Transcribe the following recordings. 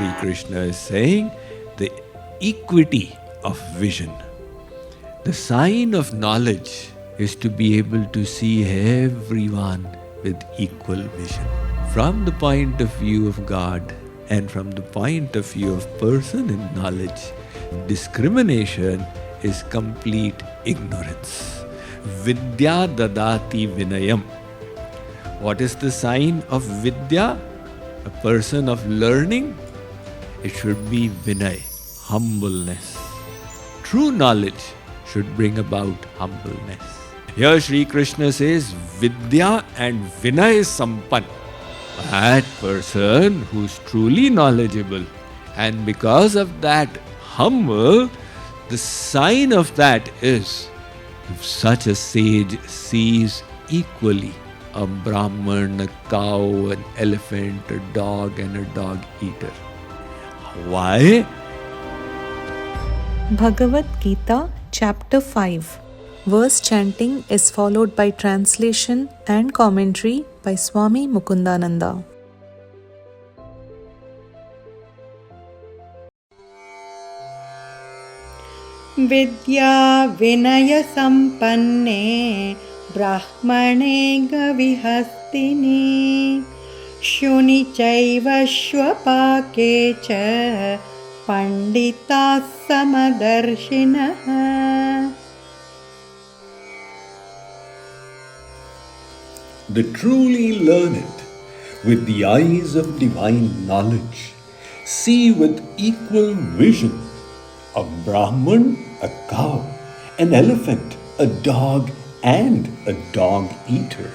Sri Krishna is saying the equity of vision. The sign of knowledge is to be able to see everyone with equal vision. From the point of view of God and from the point of view of person in knowledge, discrimination is complete ignorance. Vidya dadati vinayam. What is the sign of Vidya? A person of learning? It should be Vinay, humbleness. True knowledge should bring about humbleness. Here Sri Krishna says, Vidya and Vinay sampan. That person who's truly knowledgeable and because of that humble, the sign of that is if such a sage sees equally a Brahmin, a cow, an elephant, a dog and a dog eater. Why? Bhagavad Gita Chapter 5. Verse chanting is followed by translation and commentary by Swami Mukundananda. Vidya Vinaya Sampanne Brahmane Gavihastini Shuni Chaiva Shvapake Cha Pandita Samadarshinaha. The truly learned, with the eyes of divine knowledge, see with equal vision a Brahmin, a cow, an elephant, a dog, and a dog eater.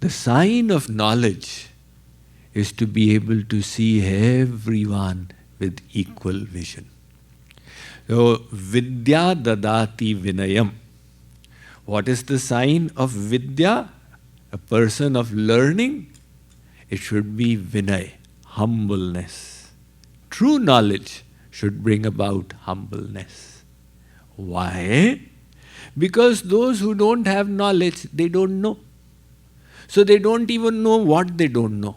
The sign of knowledge is to be able to see everyone with equal vision. So, Vidya dadati vinayam. What is the sign of Vidya? A person of learning? It should be Vinay, humbleness. True knowledge should bring about humbleness. Why? Because those who don't have knowledge, they don't know. So they don't even know what they don't know.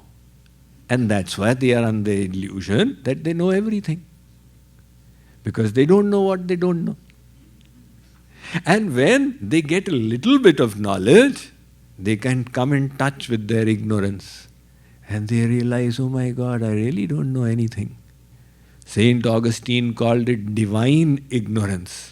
And that's why they are under the illusion that they know everything. Because they don't know what they don't know. And when they get a little bit of knowledge, they can come in touch with their ignorance. And they realize, oh my God, I really don't know anything. Saint Augustine called it divine ignorance.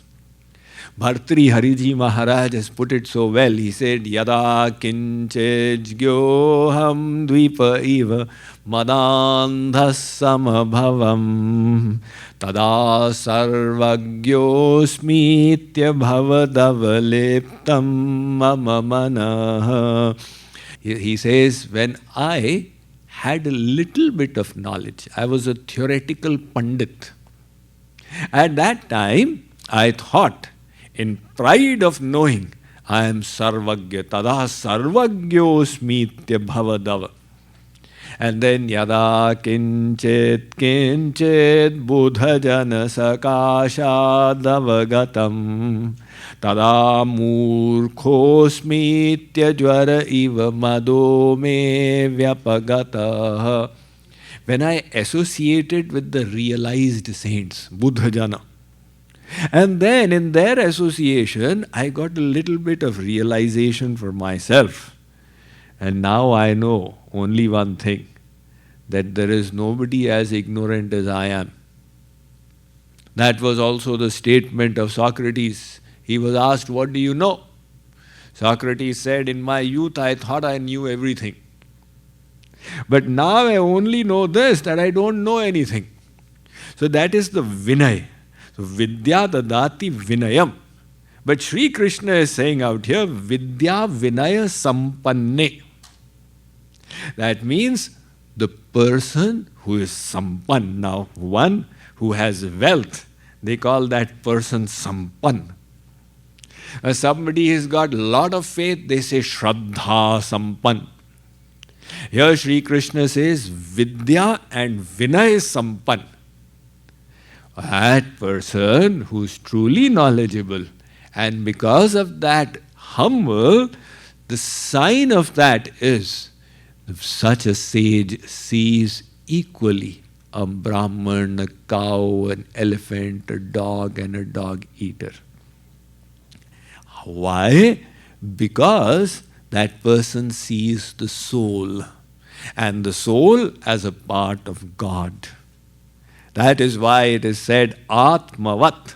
Bhartri Hariji Maharaj has put it so well. He said, Yada kinchej gyoham dvipa iva madandhas samabhavam tada sarvagyosmitya bhavadavaleptam mama manah. He says, when I had a little bit of knowledge, I was a theoretical pandit. At that time, I thought, in pride of knowing, I am sarvagya, tada sarvagyosmitya bhavadava. And then yada kinchet buddhajana sakashadavagatam tada murkhosmitya jvara iva mado me vyapagata. When I associated with the realized saints, buddhajana, and then in their association, I got a little bit of realization for myself. And now I know only one thing, that there is nobody as ignorant as I am. That was also the statement of Socrates. He was asked, what do you know? Socrates said, in my youth I thought I knew everything. But now I only know this, that I don't know anything. So that is the Vinay. So Vidya dadati vinayam. But Sri Krishna is saying out here, Vidya vinaya sampanne. That means the person who is sampan. Now, one who has wealth, they call that person sampan. Somebody has got a lot of faith, they say Shraddha sampan. Here Sri Krishna says Vidya and Vinay sampan. That person who is truly knowledgeable and because of that humble, The sign of that is such a sage sees equally a Brahman, a cow, an elephant, a dog, and a dog eater. Why? Because that person sees the soul, and the soul as a part of God. That is why it is said, Atmavat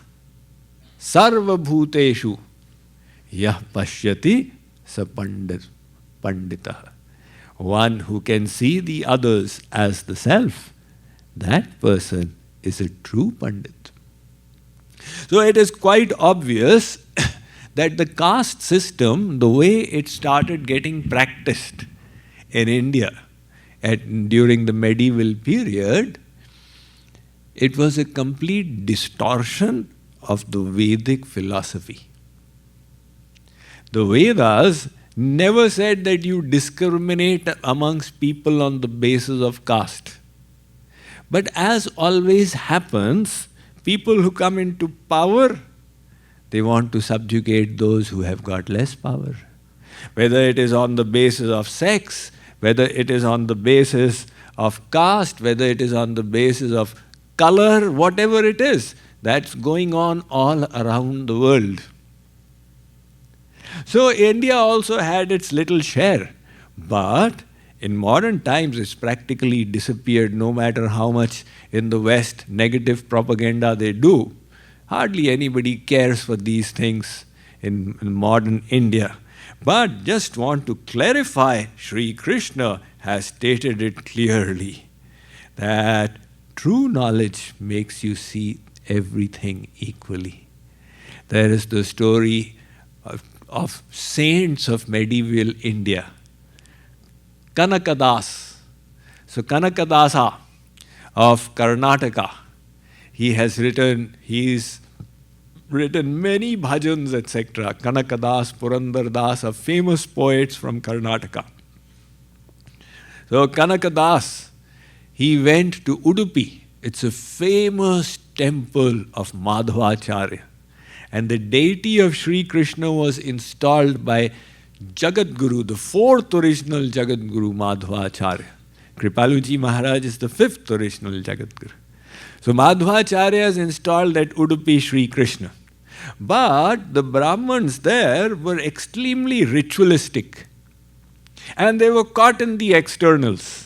Sarva Bhuteshu Yah Pashyati Sa Panditah. One who can see the others as the self, that person is a true Pandit. So it is quite obvious that the caste system, the way it started getting practiced in India during the medieval period, it was a complete distortion of the Vedic philosophy. The Vedas never said that you discriminate amongst people on the basis of caste. But as always happens, people who come into power, they want to subjugate those who have got less power. Whether it is on the basis of sex, whether it is on the basis of caste, whether it is on the basis of color, whatever it is, that's going on all around the world. So India also had its little share, but in modern times it's practically disappeared. No matter how much in the West negative propaganda they do, hardly anybody cares for these things in modern India. But just want to clarify, Sri Krishna has stated it clearly that true knowledge makes you see everything equally. There is the story of saints of medieval India. Kanakadas. So Kanakadasa of Karnataka, he's written many bhajans, etc. Kanakadas, Purandardas are famous poets from Karnataka. So Kanakadas, he went to Udupi. It's a famous temple of Madhvacharya. And the deity of Sri Krishna was installed by Jagadguru, the fourth original Jagadguru, Madhvacharya. Kripaluji Maharaj is the fifth original Jagadguru. So Madhvacharya is installed at Udupi Sri Krishna. But the Brahmins there were extremely ritualistic. And they were caught in the externals.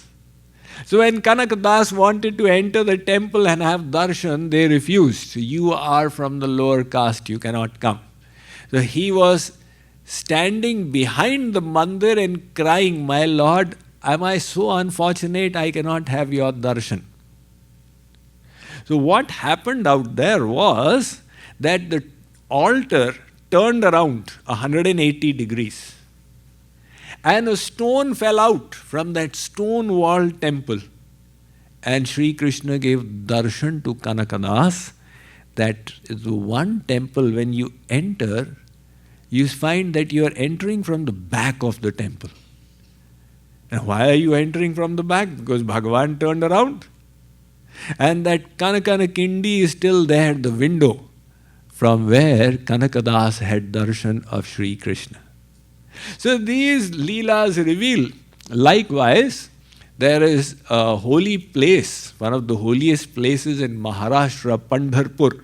So when Kanakadas wanted to enter the temple and have darshan, they refused. You are from the lower caste, you cannot come. So he was standing behind the mandir and crying, my lord, am I so unfortunate I cannot have your darshan? So what happened out there was that the altar turned around 180 degrees. And a stone fell out from that stone-walled temple. And Sri Krishna gave darshan to Kanakadas. That is the one temple when you enter, you find that you are entering from the back of the temple. And why are you entering from the back? Because Bhagavan turned around. And that Kanakana Kindi is still there, the window, from where Kanakadas had darshan of Sri Krishna. So these Leelas reveal. Likewise, there is a holy place, one of the holiest places in Maharashtra, Pandharpur,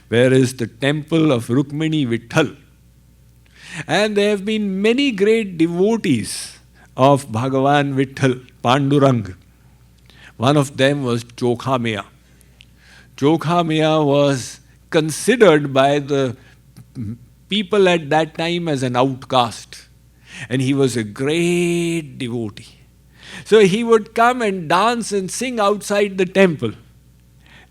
where is the temple of Rukmini Vitthal. And there have been many great devotees of Bhagavan Vitthal, Pandurang. One of them was Chokhamaya. Chokhamaya was considered by the people at that time as an outcast. And he was a great devotee. So he would come and dance and sing outside the temple.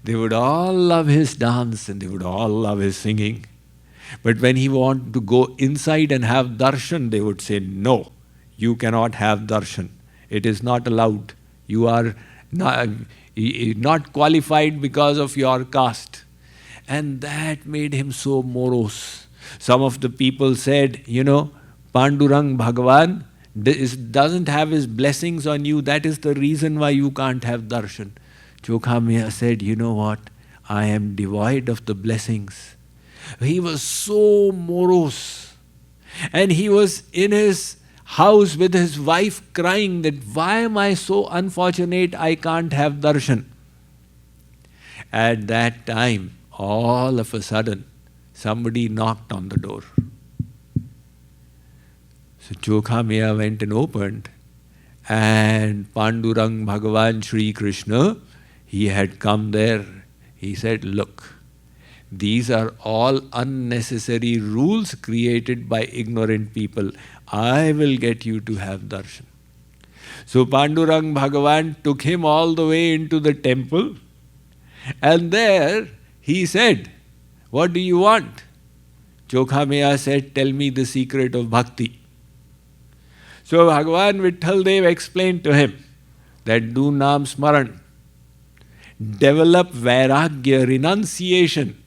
They would all love his dance and they would all love his singing. But when he wanted to go inside and have darshan, they would say, no, you cannot have darshan. It is not allowed. You are not qualified because of your caste. And that made him so morose. Some of the people said, Pandurang Bhagavan doesn't have his blessings on you. That is the reason why you can't have darshan. Chokhamaya said, you know what? I am devoid of the blessings. He was so morose. And he was in his house with his wife crying that, why am I so unfortunate I can't have darshan? At that time, all of a sudden, somebody knocked on the door. So Kṣhatriyas went and opened, and Pandurang Bhagavan Sri Krishna, he had come there. He said, look, these are all unnecessary rules created by ignorant people. I will get you to have darshan. So Pandurang Bhagavan took him all the way into the temple, and there he said, what do you want? Kṣhatriyas said, tell me the secret of bhakti. So Bhagavan Vitthal explained to him that do Nam Smaran, develop Vairagya, renunciation,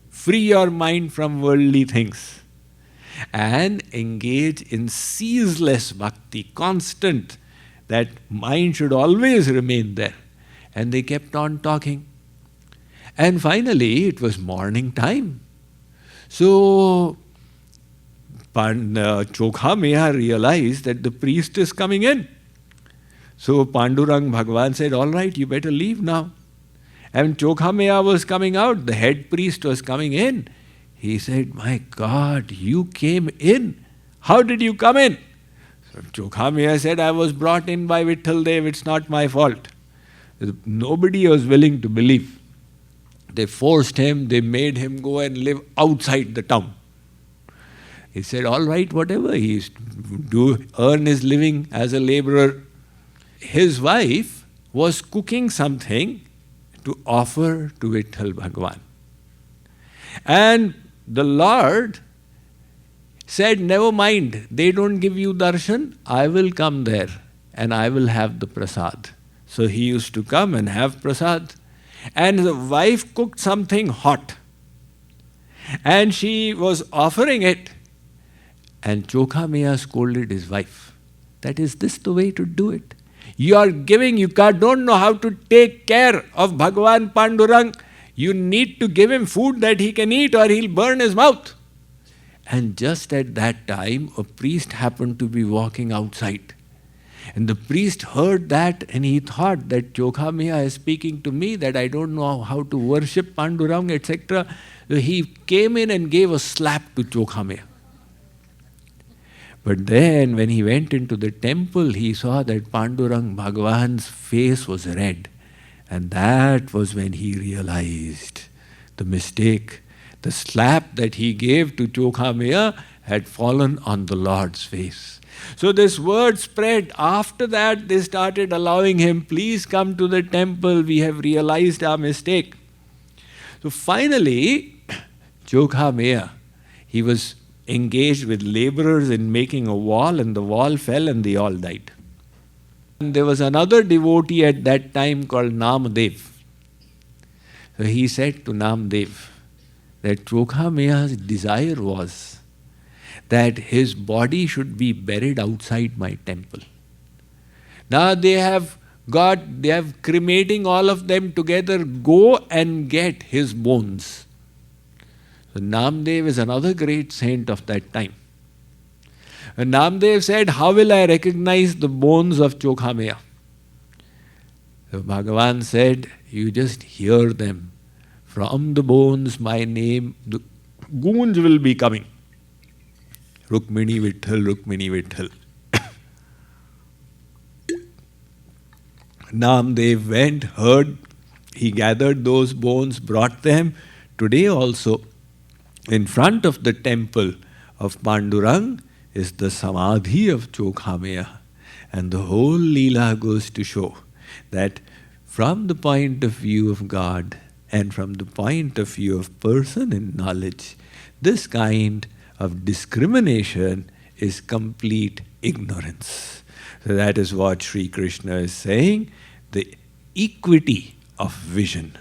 free your mind from worldly things, and engage in ceaseless bhakti, constant, that mind should always remain there. And they kept on talking. And finally, it was morning time. So Kṣhatriyas realized that the priest is coming in. So Pandurang Bhagavan said, all right, you better leave now. And Kṣhatriyas was coming out, the head priest was coming in. He said, my God, you came in. How did you come in? So Kṣhatriyas said, I was brought in by Vitthal Dev, it's not my fault. Nobody was willing to believe. They forced him, they made him go and live outside the town. He said, all right, whatever, he is to earn his living as a laborer. His wife was cooking something to offer to Vitthal Bhagavan. And the Lord said, never mind, they don't give you darshan, I will come there and I will have the prasad. So he used to come and have prasad. And the wife cooked something hot. And she was offering it. And Kṣhatriyas scolded his wife. That is this the way to do it? You are giving, you don't know how to take care of Bhagavan Pandurang. You need to give him food that he can eat or he'll burn his mouth. And just at that time, a priest happened to be walking outside. And the priest heard that and he thought that Kṣhatriyas is speaking to me, that I don't know how to worship Pandurang, etc. So he came in and gave a slap to Kṣhatriyas. But then when he went into the temple, he saw that Pandurang Bhagavan's face was red. And that was when he realized the mistake. The slap that he gave to Kṣhatriyas had fallen on the Lord's face. So this word spread. After that, they started allowing him, please come to the temple, we have realized our mistake. So finally, Kṣhatriyas, he was engaged with laborers in making a wall, and the wall fell and they all died. And there was another devotee at that time called Namdev. So he said to Namdev that Kṣhatriyas' desire was that his body should be buried outside my temple. Now they have cremating all of them together, go and get his bones. So Namdev is another great saint of that time. And Namdev said, how will I recognize the bones of Kṣhatriyas? So Bhagavan said, you just hear them. From the bones my name, the goons will be coming. Rukmini Vitthal, Rukmini Vitthal. Namdev went, heard, he gathered those bones, brought them. Today also, in front of the temple of Pandurang is the Samadhi of Kṣhatriyas. And the whole Leela goes to show that from the point of view of God and from the point of view of person in knowledge, this kind of discrimination is complete ignorance. So that is what Sri Krishna is saying, the equity of vision.